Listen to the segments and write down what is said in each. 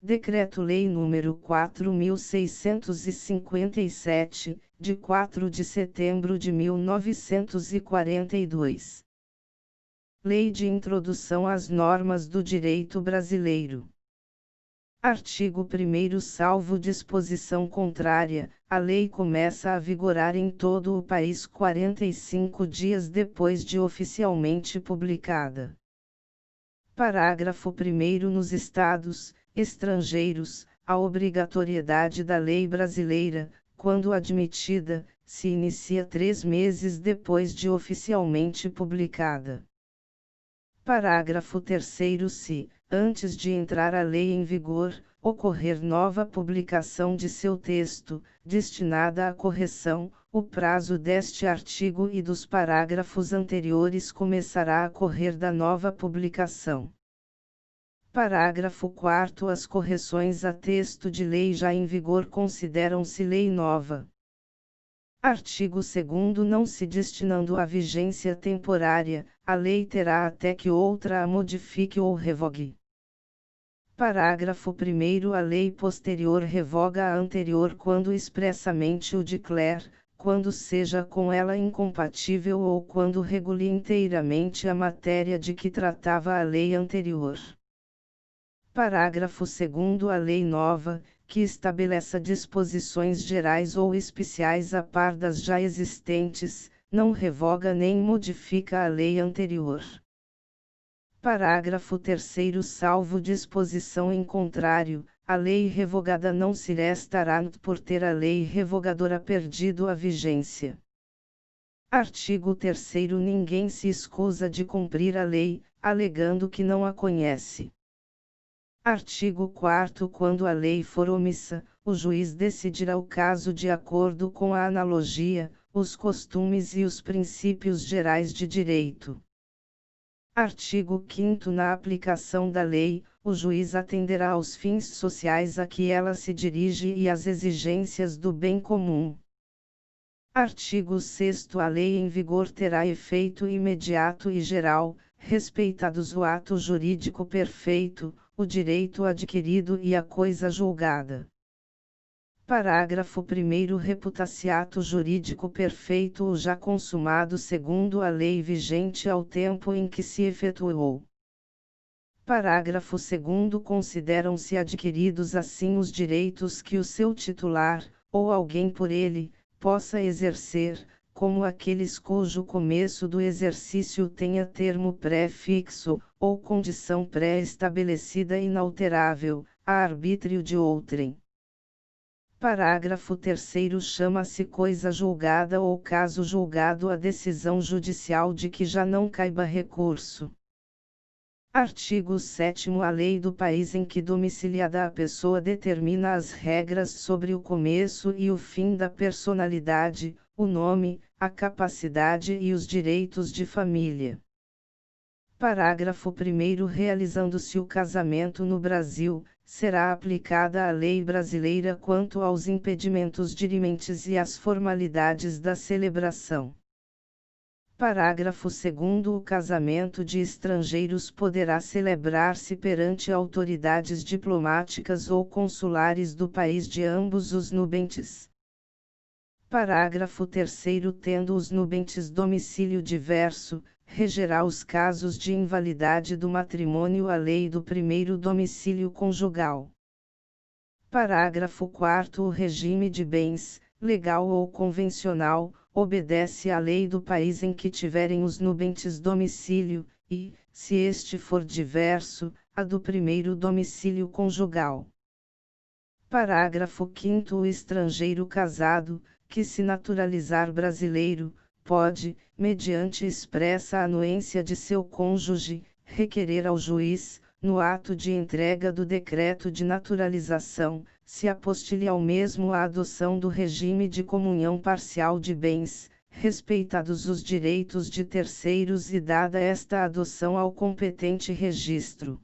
Decreto-Lei nº 4.657, de 4 de setembro de 1942. Lei de Introdução às Normas do Direito Brasileiro. Artigo 1º. Salvo disposição contrária, a lei começa a vigorar em todo o país 45 dias depois de oficialmente publicada. Parágrafo 1º. Nos Estados estrangeiros, a obrigatoriedade da lei brasileira, quando admitida, se inicia 3 meses depois de oficialmente publicada. Parágrafo 3º. Se, antes de entrar a lei em vigor, ocorrer nova publicação de seu texto, destinada à correção, o prazo deste artigo e dos parágrafos anteriores começará a correr da nova publicação. Parágrafo 4º. As correções a texto de lei já em vigor consideram-se lei nova. Artigo 2º. Não se destinando a vigência temporária, a lei terá até que outra a modifique ou revogue. Parágrafo 1º. A lei posterior revoga a anterior quando expressamente o declare, quando seja com ela incompatível ou quando regule inteiramente a matéria de que tratava a lei anterior. Parágrafo 2º. A lei nova, que estabeleça disposições gerais ou especiais a par das já existentes, não revoga nem modifica a lei anterior. Parágrafo 3º. Salvo disposição em contrário, a lei revogada não se restará por ter a lei revogadora perdido a vigência. Artigo 3º. Ninguém se escusa de cumprir a lei, alegando que não a conhece. Artigo 4º. Quando a lei for omissa, o juiz decidirá o caso de acordo com a analogia, os costumes e os princípios gerais de direito. Artigo 5º. Na aplicação da lei, o juiz atenderá aos fins sociais a que ela se dirige e às exigências do bem comum. Artigo 6º. A lei em vigor terá efeito imediato e geral, respeitados o ato jurídico perfeito, o direito adquirido e a coisa julgada. Parágrafo 1º. Reputa-se ato jurídico perfeito ou já consumado segundo a lei vigente ao tempo em que se efetuou. Parágrafo 2º. Consideram-se adquiridos assim os direitos que o seu titular, ou alguém por ele, possa exercer, como aqueles cujo começo do exercício tenha termo pré-fixo, ou condição pré-estabelecida inalterável, a arbítrio de outrem. Parágrafo 3º. Chama-se coisa julgada ou caso julgado a decisão judicial de que já não caiba recurso. Artigo 7º. A lei do país em que domiciliada a pessoa determina as regras sobre o começo e o fim da personalidade, o nome, a capacidade e os direitos de família. Parágrafo 1º. Realizando-se o casamento no Brasil, será aplicada a lei brasileira quanto aos impedimentos dirimentes e às formalidades da celebração. Parágrafo 2º. O casamento de estrangeiros poderá celebrar-se perante autoridades diplomáticas ou consulares do país de ambos os nubentes. Parágrafo 3º. Tendo os nubentes domicílio diverso, regerá os casos de invalidade do matrimônio a lei do primeiro domicílio conjugal. Parágrafo 4º. O regime de bens, legal ou convencional, obedece à lei do país em que tiverem os nubentes domicílio, e, se este for diverso, a do primeiro domicílio conjugal. Parágrafo 5º. O estrangeiro casado, que se naturalizar brasileiro, pode, mediante expressa anuência de seu cônjuge, requerer ao juiz, no ato de entrega do decreto de naturalização, se apostilhe ao mesmo a adoção do regime de comunhão parcial de bens, respeitados os direitos de terceiros e dada esta adoção ao competente registro.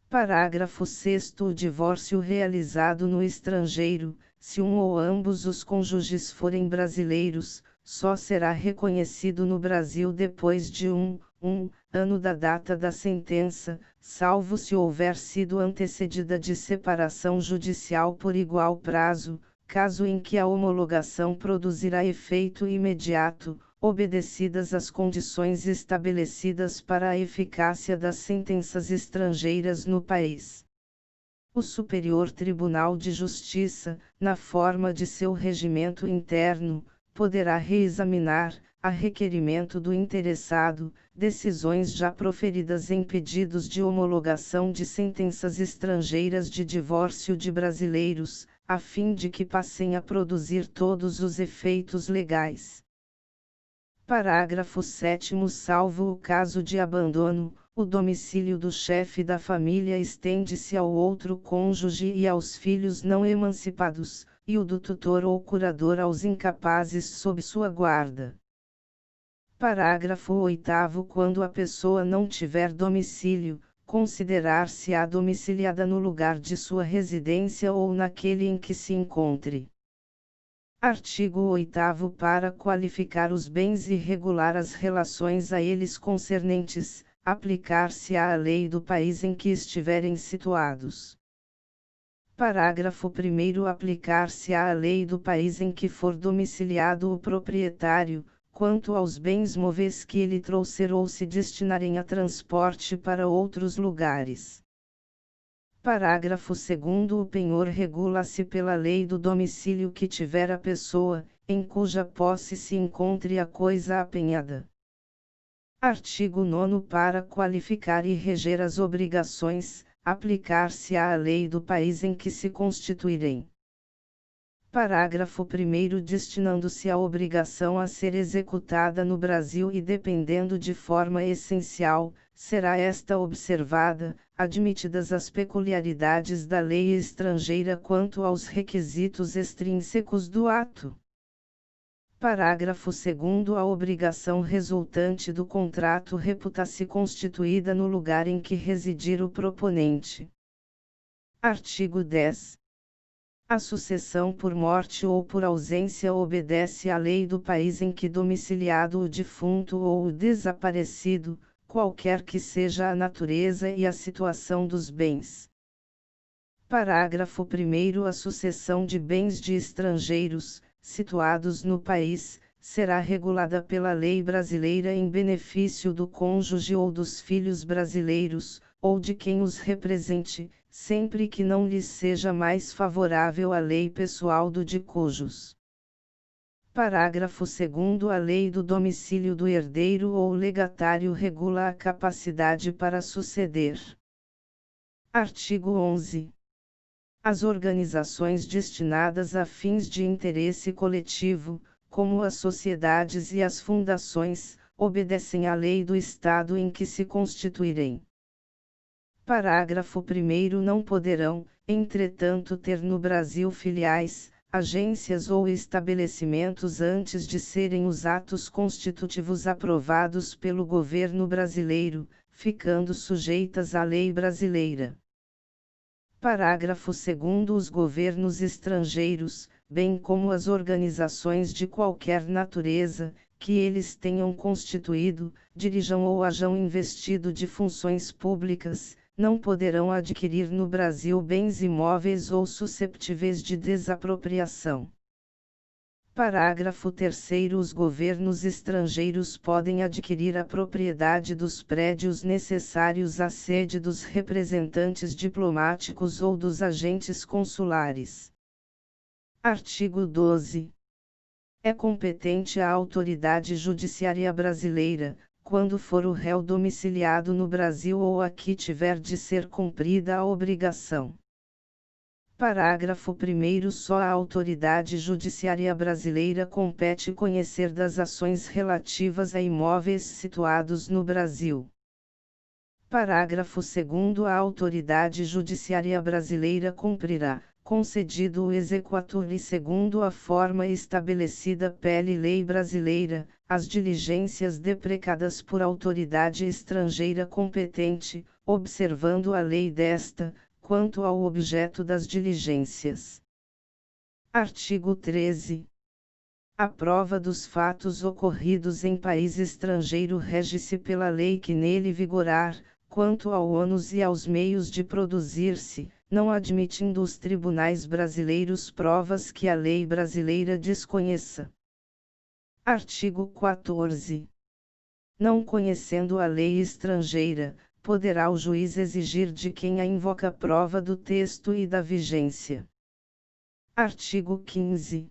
Parágrafo 6º. O divórcio realizado no estrangeiro, se um ou ambos os cônjuges forem brasileiros, só será reconhecido no Brasil depois de 1 ano da data da sentença, salvo se houver sido antecedida de separação judicial por igual prazo, caso em que a homologação produzirá efeito imediato, obedecidas as condições estabelecidas para a eficácia das sentenças estrangeiras no país. O Superior Tribunal de Justiça, na forma de seu regimento interno, poderá reexaminar, a requerimento do interessado, decisões já proferidas em pedidos de homologação de sentenças estrangeiras de divórcio de brasileiros, a fim de que passem a produzir todos os efeitos legais. Parágrafo 7º. Salvo o caso de abandono, o domicílio do chefe da família estende-se ao outro cônjuge e aos filhos não emancipados, e o do tutor ou curador aos incapazes sob sua guarda. Parágrafo 8º. Quando a pessoa não tiver domicílio, considerar-se-á domiciliada no lugar de sua residência ou naquele em que se encontre. Artigo 8º. Para qualificar os bens e regular as relações a eles concernentes, aplicar-se-á a lei do país em que estiverem situados. Parágrafo 1º. Aplicar-se-á a lei do país em que for domiciliado o proprietário, quanto aos bens móveis que ele trouxer ou se destinarem a transporte para outros lugares. Parágrafo 2º. O penhor regula-se pela lei do domicílio que tiver a pessoa, em cuja posse se encontre a coisa apenhada. Artigo 9º. Para qualificar e reger as obrigações, aplicar-se-á a lei do país em que se constituírem. Parágrafo 1º. Destinando-se a obrigação a ser executada no Brasil e dependendo de forma essencial, será esta observada, admitidas as peculiaridades da lei estrangeira quanto aos requisitos extrínsecos do ato. Parágrafo 2º. A obrigação resultante do contrato reputa-se constituída no lugar em que residir o proponente. Artigo 10. A sucessão por morte ou por ausência obedece à lei do país em que domiciliado o defunto ou o desaparecido, qualquer que seja a natureza e a situação dos bens. Parágrafo 1º. A sucessão de bens de estrangeiros, situados no país, será regulada pela lei brasileira em benefício do cônjuge ou dos filhos brasileiros, ou de quem os represente, sempre que não lhes seja mais favorável a lei pessoal do de cujos. Parágrafo 2º. A lei do domicílio do herdeiro ou legatário regula a capacidade para suceder. Artigo 11. As organizações destinadas a fins de interesse coletivo, como as sociedades e as fundações, obedecem à lei do Estado em que se constituírem. Parágrafo 1º. Não poderão, entretanto, ter no Brasil filiais, agências ou estabelecimentos antes de serem os atos constitutivos aprovados pelo governo brasileiro, ficando sujeitas à lei brasileira. Parágrafo 2º. Os governos estrangeiros, bem como as organizações de qualquer natureza, que eles tenham constituído, dirijam ou hajam investido de funções públicas, não poderão adquirir no Brasil bens imóveis ou susceptíveis de desapropriação. Parágrafo 3º. Os governos estrangeiros podem adquirir a propriedade dos prédios necessários à sede dos representantes diplomáticos ou dos agentes consulares. Artigo 12. É competente a autoridade judiciária brasileira, quando for o réu domiciliado no Brasil ou aqui tiver de ser cumprida a obrigação. Parágrafo 1º. Só a autoridade judiciária brasileira compete conhecer das ações relativas a imóveis situados no Brasil. Parágrafo 2º. A autoridade judiciária brasileira cumprirá, concedido o exequatur e segundo a forma estabelecida pela lei brasileira, as diligências deprecadas por autoridade estrangeira competente, observando a lei desta, quanto ao objeto das diligências. Artigo 13. A prova dos fatos ocorridos em país estrangeiro rege-se pela lei que nele vigorar, quanto ao ônus e aos meios de produzir-se, não admitindo os tribunais brasileiros provas que a lei brasileira desconheça. Artigo 14. Não conhecendo a lei estrangeira, poderá o juiz exigir de quem a invoca prova do texto e da vigência. Artigo 15.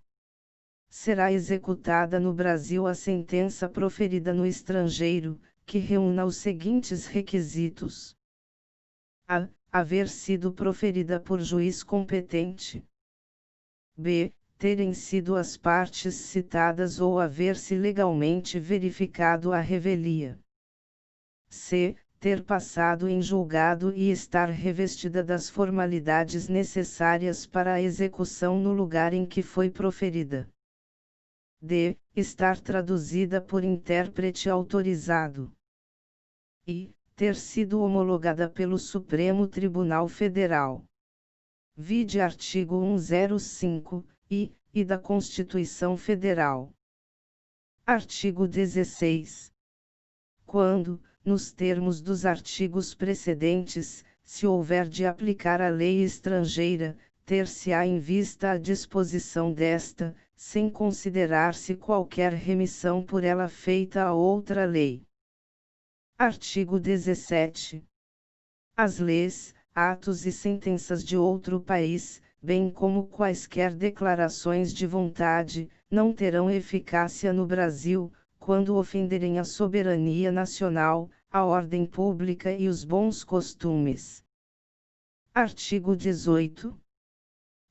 Será executada no Brasil a sentença proferida no estrangeiro, que reúna os seguintes requisitos: a. Haver sido proferida por juiz competente. b. Terem sido as partes citadas ou haver-se legalmente verificado a revelia. c. Ter passado em julgado e estar revestida das formalidades necessárias para a execução no lugar em que foi proferida. d. Estar traduzida por intérprete autorizado. e. Ter sido homologada pelo Supremo Tribunal Federal. Vide artigo 105, e da Constituição Federal. Artigo 16. Quando, nos termos dos artigos precedentes, se houver de aplicar a lei estrangeira, ter-se-á em vista a disposição desta, sem considerar-se qualquer remissão por ela feita a outra lei. Artigo 17. As leis, atos e sentenças de outro país, bem como quaisquer declarações de vontade, não terão eficácia no Brasil, quando ofenderem a soberania nacional, a ordem pública e os bons costumes. Artigo 18.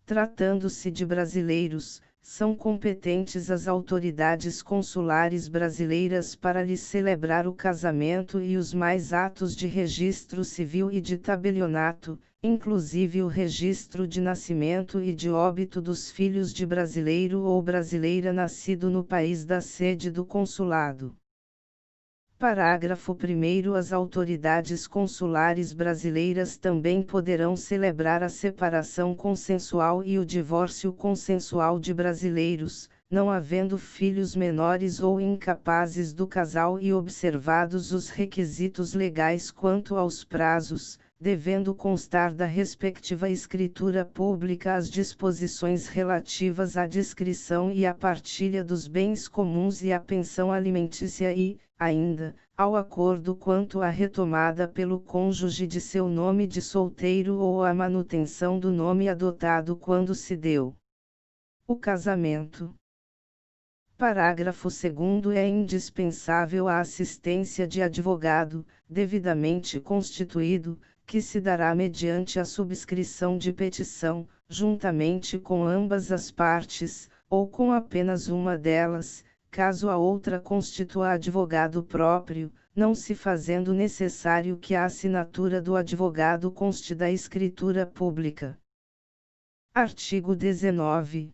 Tratando-se de brasileiros, são competentes as autoridades consulares brasileiras para lhes celebrar o casamento e os mais atos de registro civil e de tabelionato, inclusive o registro de nascimento e de óbito dos filhos de brasileiro ou brasileira nascido no país da sede do consulado. Parágrafo 1º. As autoridades consulares brasileiras também poderão celebrar a separação consensual e o divórcio consensual de brasileiros, não havendo filhos menores ou incapazes do casal e observados os requisitos legais quanto aos prazos, devendo constar da respectiva escritura pública as disposições relativas à descrição e à partilha dos bens comuns e à pensão alimentícia e, ainda, ao acordo quanto à retomada pelo cônjuge de seu nome de solteiro ou à manutenção do nome adotado quando se deu o casamento. Parágrafo 2º. É indispensável a assistência de advogado, devidamente constituído, que se dará mediante a subscrição de petição, juntamente com ambas as partes, ou com apenas uma delas, caso a outra constitua advogado próprio, não se fazendo necessário que a assinatura do advogado conste da escritura pública. Artigo 19.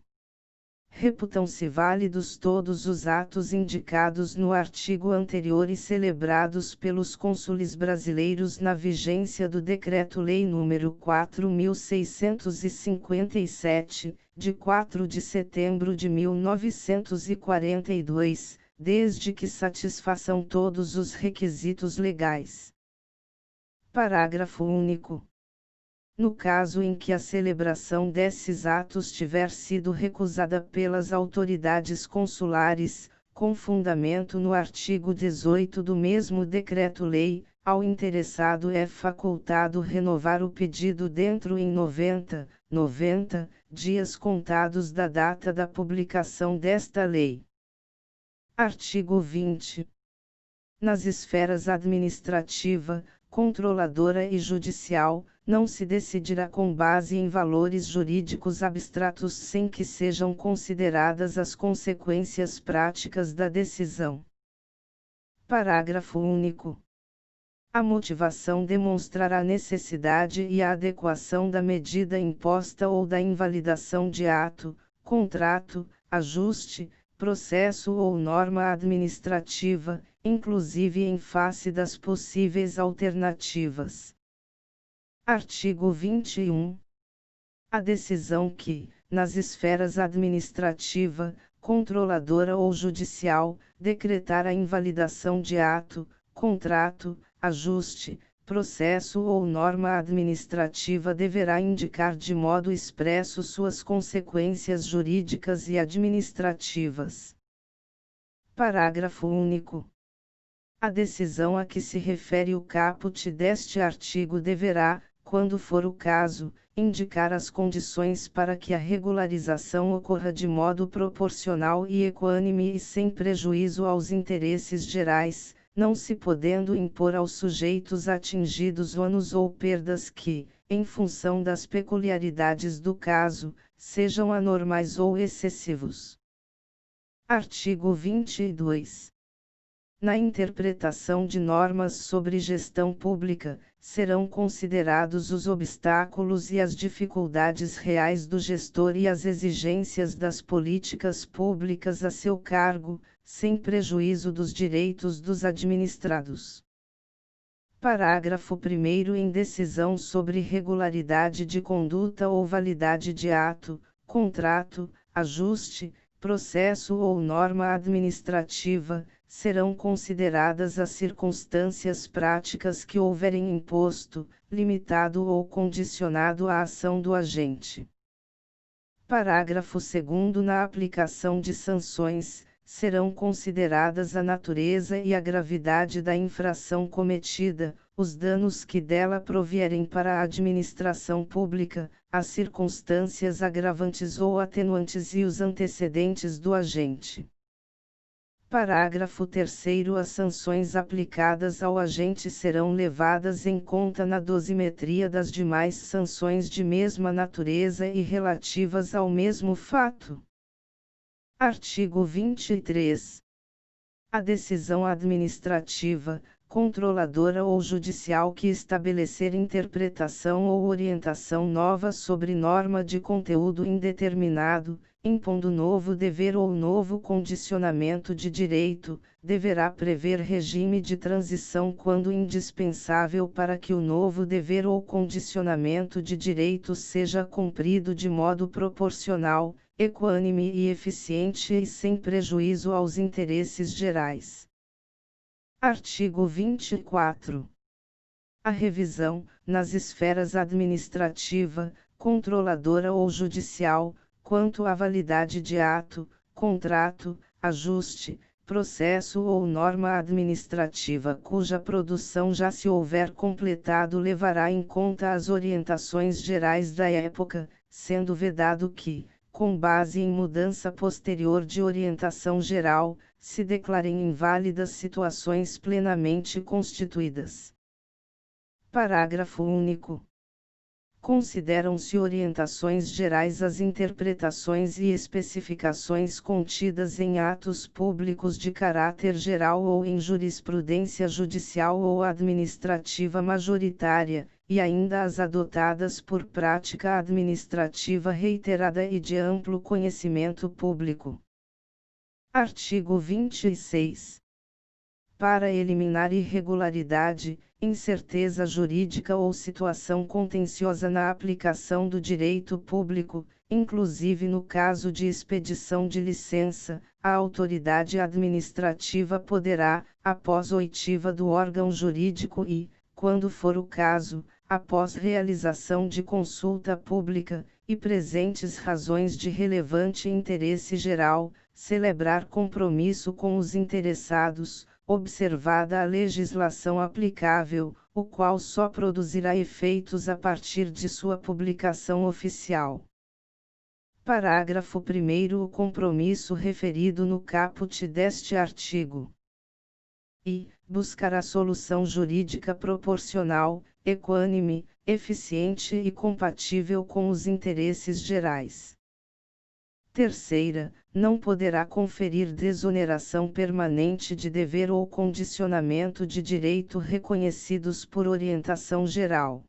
Reputam-se válidos todos os atos indicados no artigo anterior e celebrados pelos cônsules brasileiros na vigência do Decreto-Lei nº 4.657, de 4 de setembro de 1942, desde que satisfaçam todos os requisitos legais. Parágrafo único. No caso em que a celebração desses atos tiver sido recusada pelas autoridades consulares, com fundamento no artigo 18 do mesmo Decreto-Lei, ao interessado é facultado renovar o pedido dentro em 90 dias contados da data da publicação desta lei. Artigo 20. Nas esferas administrativa, controladora e judicial, não se decidirá com base em valores jurídicos abstratos sem que sejam consideradas as consequências práticas da decisão. Parágrafo único. A motivação demonstrará a necessidade e a adequação da medida imposta ou da invalidação de ato, contrato, ajuste, processo ou norma administrativa, inclusive em face das possíveis alternativas. Artigo 21. A decisão que, nas esferas administrativa, controladora ou judicial, decretar a invalidação de ato, contrato, ajuste, processo ou norma administrativa deverá indicar de modo expresso suas consequências jurídicas e administrativas. Parágrafo único. A decisão a que se refere o caput deste artigo deverá, quando for o caso, indicar as condições para que a regularização ocorra de modo proporcional e equânime e sem prejuízo aos interesses gerais, não se podendo impor aos sujeitos atingidos ônus ou perdas que, em função das peculiaridades do caso, sejam anormais ou excessivos. Artigo 22. Na interpretação de normas sobre gestão pública, serão considerados os obstáculos e as dificuldades reais do gestor e as exigências das políticas públicas a seu cargo, sem prejuízo dos direitos dos administrados. Parágrafo 1º. Em decisão sobre regularidade de conduta ou validade de ato, contrato, ajuste, processo ou norma administrativa, serão consideradas as circunstâncias práticas que houverem imposto, limitado ou condicionado a ação do agente. Parágrafo 2º. Na aplicação de sanções, serão consideradas a natureza e a gravidade da infração cometida, os danos que dela provierem para a administração pública, as circunstâncias agravantes ou atenuantes e os antecedentes do agente. Parágrafo 3º. As sanções aplicadas ao agente serão levadas em conta na dosimetria das demais sanções de mesma natureza e relativas ao mesmo fato. Artigo 23. A decisão administrativa, controladora ou judicial que estabelecer interpretação ou orientação nova sobre norma de conteúdo indeterminado, impondo novo dever ou novo condicionamento de direito, deverá prever regime de transição quando indispensável para que o novo dever ou condicionamento de direito seja cumprido de modo proporcional, equânime e eficiente e sem prejuízo aos interesses gerais. Artigo 24. A revisão, nas esferas administrativa, controladora ou judicial, quanto à validade de ato, contrato, ajuste, processo ou norma administrativa cuja produção já se houver completado levará em conta as orientações gerais da época, sendo vedado que, com base em mudança posterior de orientação geral, se declarem inválidas situações plenamente constituídas. Parágrafo único. Consideram-se orientações gerais as interpretações e especificações contidas em atos públicos de caráter geral ou em jurisprudência judicial ou administrativa majoritária, e ainda as adotadas por prática administrativa reiterada e de amplo conhecimento público. Artigo 26. Para eliminar irregularidade, incerteza jurídica ou situação contenciosa na aplicação do direito público, inclusive no caso de expedição de licença, a autoridade administrativa poderá, após oitiva do órgão jurídico e, quando for o caso, após realização de consulta pública, e presentes razões de relevante interesse geral, celebrar compromisso com os interessados, observada a legislação aplicável, o qual só produzirá efeitos a partir de sua publicação oficial. Parágrafo 1º. O compromisso referido no caput deste artigo. E buscará solução jurídica proporcional, equânime, eficiente e compatível com os interesses gerais. Terceira, não poderá conferir desoneração permanente de dever ou condicionamento de direito reconhecidos por orientação geral.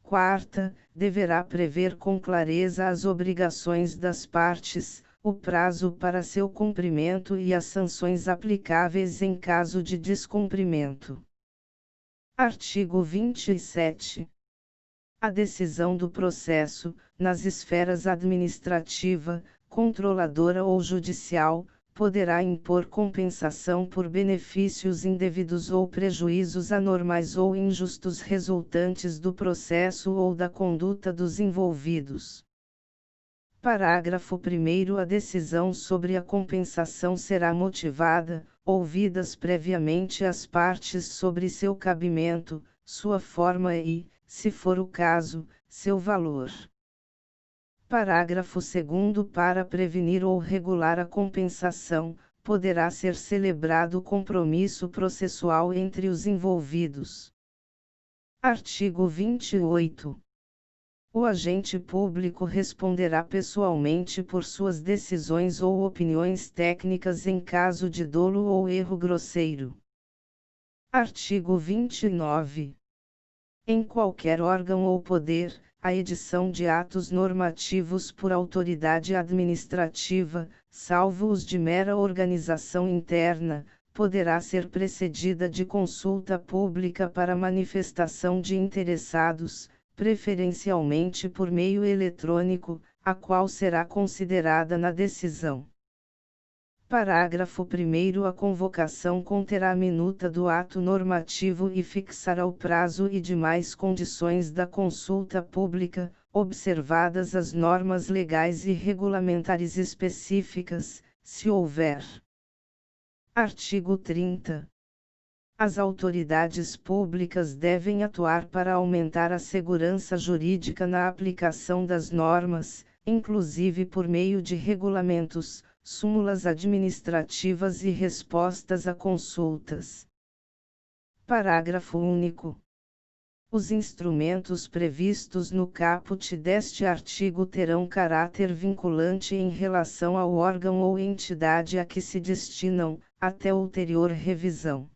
Quarta, deverá prever com clareza as obrigações das partes, o prazo para seu cumprimento e as sanções aplicáveis em caso de descumprimento. Artigo 27. A decisão do processo, nas esferas administrativa, controladora ou judicial, poderá impor compensação por benefícios indevidos ou prejuízos anormais ou injustos resultantes do processo ou da conduta dos envolvidos. Parágrafo 1º. A decisão sobre a compensação será motivada, ouvidas previamente as partes sobre seu cabimento, sua forma e, se for o caso, seu valor. Parágrafo 2º. Para prevenir ou regular a compensação, poderá ser celebrado compromisso processual entre os envolvidos. Artigo 28. O agente público responderá pessoalmente por suas decisões ou opiniões técnicas em caso de dolo ou erro grosseiro. Artigo 29. Em qualquer órgão ou poder, a edição de atos normativos por autoridade administrativa, salvo os de mera organização interna, poderá ser precedida de consulta pública para manifestação de interessados, preferencialmente por meio eletrônico, a qual será considerada na decisão. Parágrafo 1º. A convocação conterá a minuta do ato normativo e fixará o prazo e demais condições da consulta pública, observadas as normas legais e regulamentares específicas, se houver. Artigo 30. As autoridades públicas devem atuar para aumentar a segurança jurídica na aplicação das normas, inclusive por meio de regulamentos, súmulas administrativas e respostas a consultas. Parágrafo único. Os instrumentos previstos no caput deste artigo terão caráter vinculante em relação ao órgão ou entidade a que se destinam, até ulterior revisão.